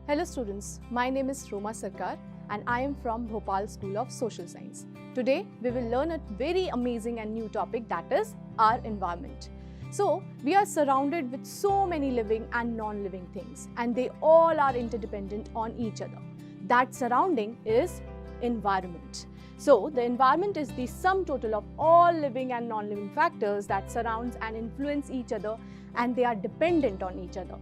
Hello students, my name is Roma Sarkar and I am from Bhopal School of Social Science. Today we will learn a very amazing and new topic, that is our environment. So we are surrounded with so many living and non-living things and they all are interdependent on each other. That surrounding is environment. So the environment is the sum total of all living and non-living factors that surrounds and influence each other, and they are dependent on each other.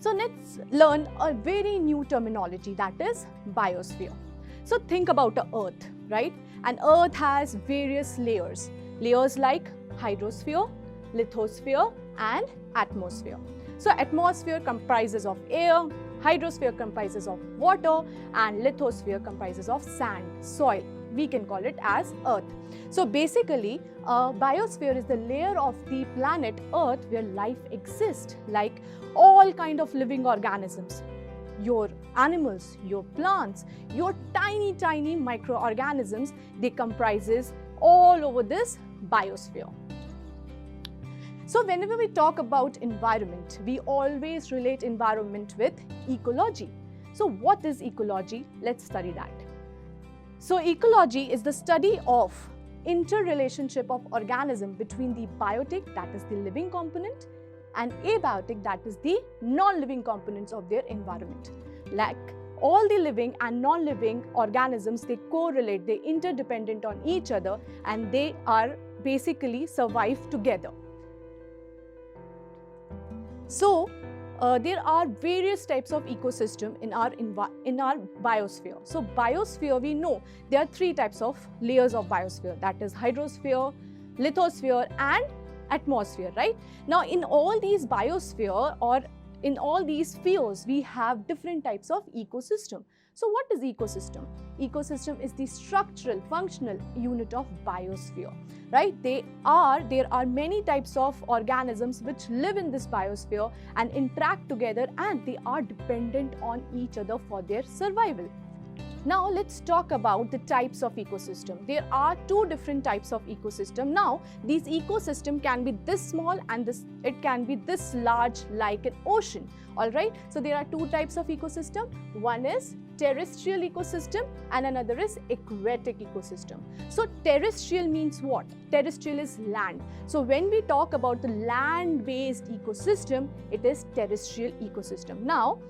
So let's learn a very new terminology, that is biosphere. So think about the earth, right? And earth has various layers. Layers like hydrosphere, lithosphere and atmosphere. So atmosphere comprises of air, hydrosphere comprises of water and lithosphere comprises of sand, soil. We can call it as earth. So basically, biosphere is the layer of the planet Earth where life exists, like all kind of living organisms, your animals, your plants, your tiny microorganisms, they comprises all over this biosphere. So whenever we talk about environment, we always relate environment with ecology. So what is ecology? Let's study that. So ecology is the study of interrelationship of organism between the biotic, that is the living component, and abiotic, that is the non-living components of their environment. Like all the living and non-living organisms, they correlate, they interdependent on each other and they are basically survive together. So there are various types of ecosystem in our biosphere. So biosphere, we know there are three types of layers of biosphere, that is hydrosphere, lithosphere and atmosphere, right? Now in all these biosphere or in all these spheres, we have different types of ecosystem. So what is ecosystem? Ecosystem is the structural, functional unit of biosphere, right? There are many types of organisms which live in this biosphere and interact together, and they are dependent on each other for their survival. Now let's talk about the types of ecosystem. There are two different types of ecosystem. Now these ecosystem can be this small and it can be this large, like an ocean. All right. So there are two types of ecosystem. One is terrestrial ecosystem and another is aquatic ecosystem. So terrestrial means what? Terrestrial is land. So when we talk about the land-based ecosystem, it is terrestrial ecosystem. Now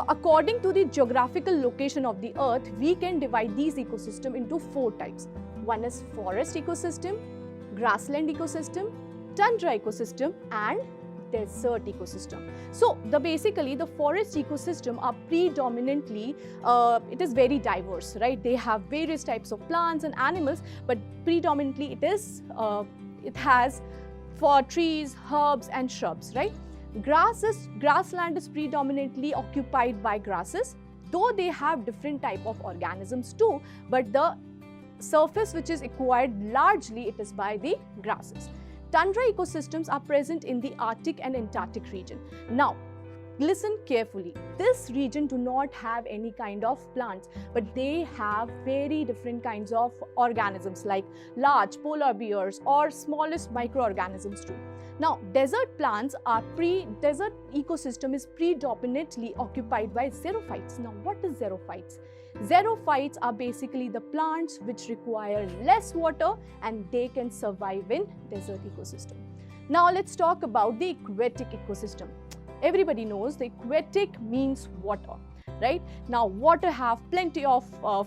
according to the geographical location of the earth, we can divide these ecosystems into four types. One is forest ecosystem, grassland ecosystem, tundra ecosystem and desert ecosystem. So basically the forest ecosystem are predominantly, it is very diverse, right? They have various types of plants and animals, but predominantly it has for trees, herbs and shrubs, right? Grassland is predominantly occupied by grasses, though they have different type of organisms too, but the surface which is acquired largely it is by the grasses. Tundra ecosystems are present in the Arctic and Antarctic region. Now, listen carefully. This region do not have any kind of plants, but they have very different kinds of organisms like large polar bears or smallest microorganisms too. Now, desert ecosystem is predominantly occupied by xerophytes. Now, what is xerophytes? Xerophytes are basically the plants which require less water and they can survive in desert ecosystem. Now, let's talk about the aquatic ecosystem. Everybody knows the aquatic means water, right? Now water have plenty of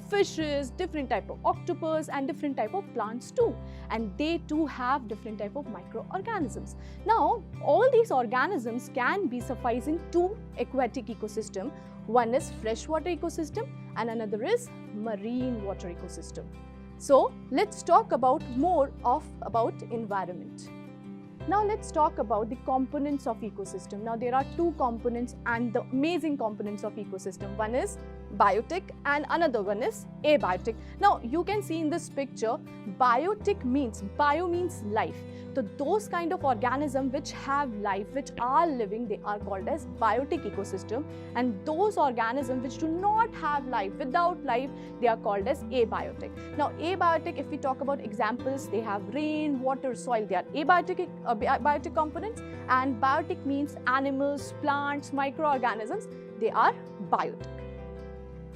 fishes, different type of octopus and different type of plants too, and they too have different type of microorganisms. Now all these organisms can be sufficing to aquatic ecosystem. One is freshwater ecosystem and another is marine water ecosystem. So let's talk about more about environment. Now let's talk about the components of ecosystem. Now there are two components and the amazing components of ecosystem. One is biotic and another one is abiotic. Now you can see in this picture, biotic means, bio means life. So those kind of organisms which have life, which are living, they are called as biotic ecosystem, and those organisms which do not have life, without life, they are called as abiotic. Now abiotic, if we talk about examples, they have rain, water, soil, they are abiotic components, and biotic means animals, plants, microorganisms, they are biotic.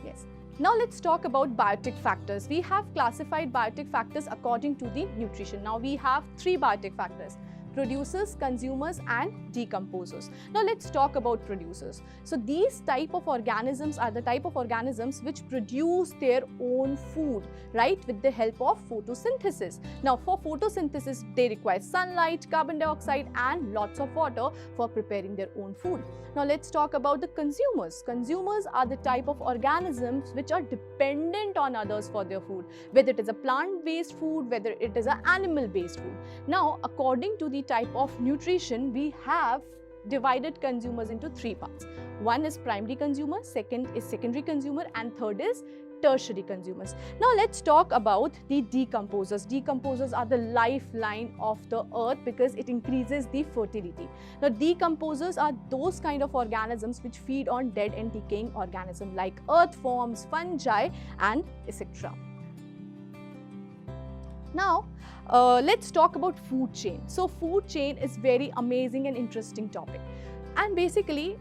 Yes. Now let's talk about biotic factors. We have classified biotic factors according to the nutrition. Now we have 3 biotic factors: producers, consumers and decomposers. Now let's talk about producers. So these type of organisms are the type of organisms which produce their own food, right, with the help of photosynthesis. Now for photosynthesis, they require sunlight, carbon dioxide and lots of water for preparing their own food. Now let's talk about the consumers. Consumers are the type of organisms which are dependent on others for their food, whether it is a plant-based food, whether it is an animal-based food. Now according to the type of nutrition, we have divided consumers into 3 parts. One is primary consumer, second is secondary consumer and third is tertiary consumers. Now let's talk about the decomposers. Decomposers are the lifeline of the earth because it increases the fertility. Now decomposers are those kind of organisms which feed on dead and decaying organisms like earthworms, fungi and etc. Now let's talk about food chain. So food chain is very amazing and interesting topic, and basically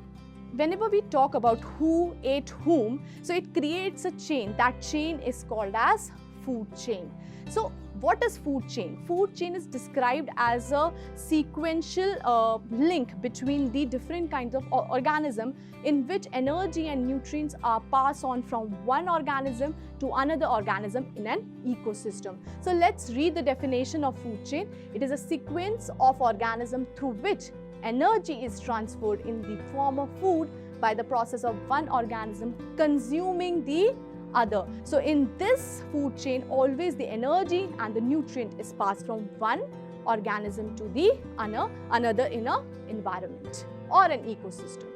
whenever we talk about who ate whom, so it creates a chain. That chain is called as food chain. So what is food chain? Food chain is described as a sequential link between the different kinds of organism in which energy and nutrients are passed on from one organism to another organism in an ecosystem. So let's read the definition of food chain. It is a sequence of organisms through which energy is transferred in the form of food by the process of one organism consuming the other. So in this food chain, always the energy and the nutrient is passed from one organism to the another in an environment or an ecosystem.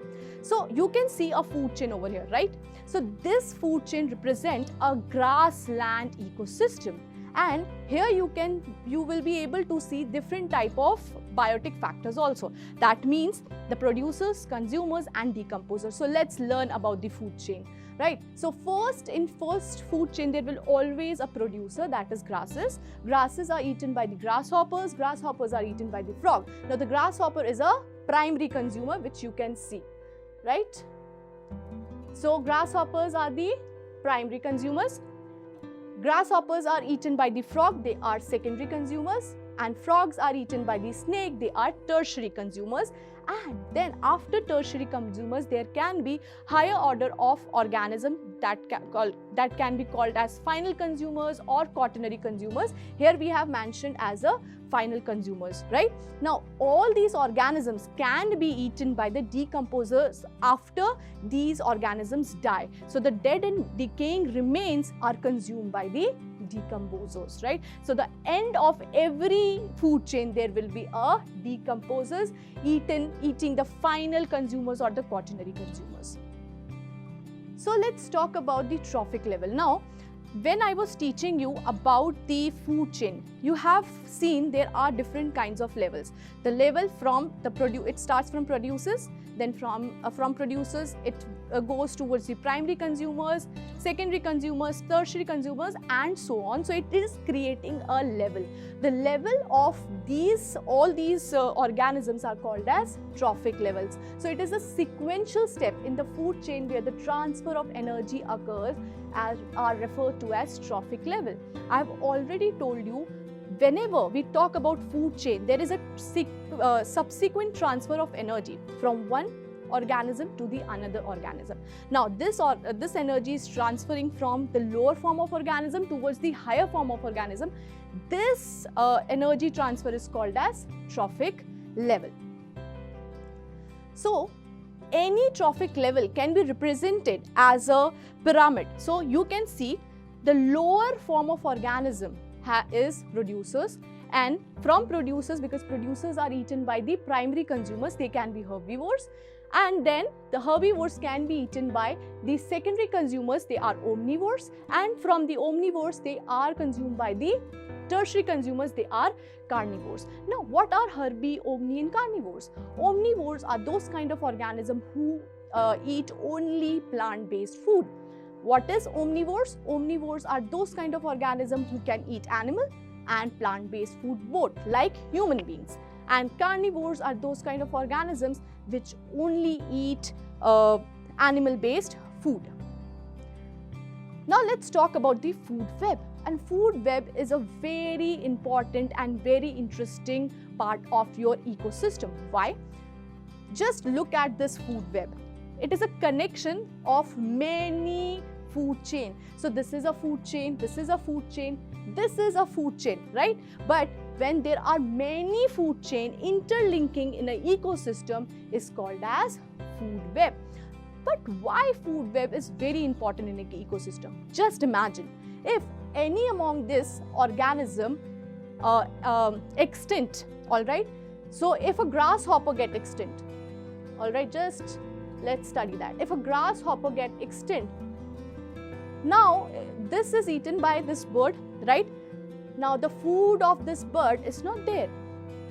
So you can see a food chain over here, right? So this food chain represents a grassland ecosystem. And here you will be able to see different type of biotic factors also. That means the producers, consumers and decomposers. So let's learn about the food chain, right? So first food chain, there will always a producer, that is grasses. Grasses are eaten by the grasshoppers. Grasshoppers are eaten by the frog. Now the grasshopper is a primary consumer, which you can see, right? So grasshoppers are the primary consumers. Grasshoppers are eaten by the frog, they are secondary consumers, and frogs are eaten by the snake, they are tertiary consumers. And then after tertiary consumers, there can be higher order of organism that can be called as final consumers or quaternary consumers. Here we have mentioned as a final consumers, right? Now all these organisms can be eaten by the decomposers after these organisms die. So the dead and decaying remains are consumed by the decomposers, right? So the end of every food chain, there will be a decomposers eating the final consumers or the quaternary consumers. So let's talk about the trophic level. Now when I was teaching you about the food chain, you have seen there are different kinds of levels. The level from it starts from producers, then from producers it goes towards the primary consumers, secondary consumers, tertiary consumers and so on. So it is creating a level. The level of all these organisms are called as trophic levels. So it is a sequential step in the food chain where the transfer of energy occurs are referred to as trophic level. I have already told you, whenever we talk about food chain, there is a subsequent transfer of energy from one organism to the another organism. Now this energy is transferring from the lower form of organism towards the higher form of organism. This energy transfer is called as trophic level. So any trophic level can be represented as a pyramid. So you can see the lower form of organism is producers, and from producers, because producers are eaten by the primary consumers, they can be herbivores, and then the herbivores can be eaten by the secondary consumers, they are omnivores, and from the omnivores they are consumed by the tertiary consumers, they are carnivores. Now what are herbi, omni and carnivores? Omnivores are those kind of organisms who eat only plant-based food. What is omnivores? Omnivores are those kind of organisms who can eat animal and plant-based food both, like human beings. And carnivores are those kind of organisms which only eat animal-based food. Now let's talk about the food web. And food web is a very important and very interesting part of your ecosystem. Why? Just look at this food web. It is a connection of many food chain. So this is a food chain, this is a food chain, this is a food chain, right? But when there are many food chain interlinking in an ecosystem is called as food web. But why food web is very important in an ecosystem? Just imagine if any among this organism extinct, all right? So if a grasshopper get extinct, all right, just let's study that. If a grasshopper get extinct, now this is eaten by this bird, right? Now the food of this bird is not there.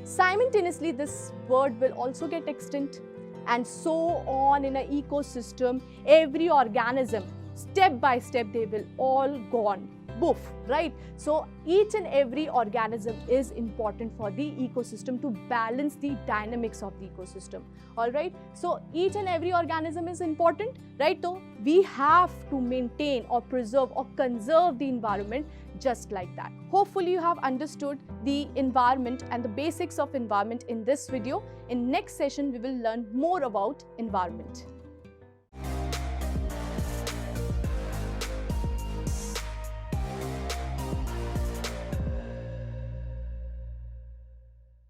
Simultaneously, this bird will also get extinct, and so on in an ecosystem. Every organism, step by step, they will all gone. Boof, right? So each and every organism is important for the ecosystem to balance the dynamics of the ecosystem. All right. So each and every organism is important, right? So we have to maintain or preserve or conserve the environment just like that. Hopefully you have understood the environment and the basics of environment in this video. In next session, we will learn more about environment.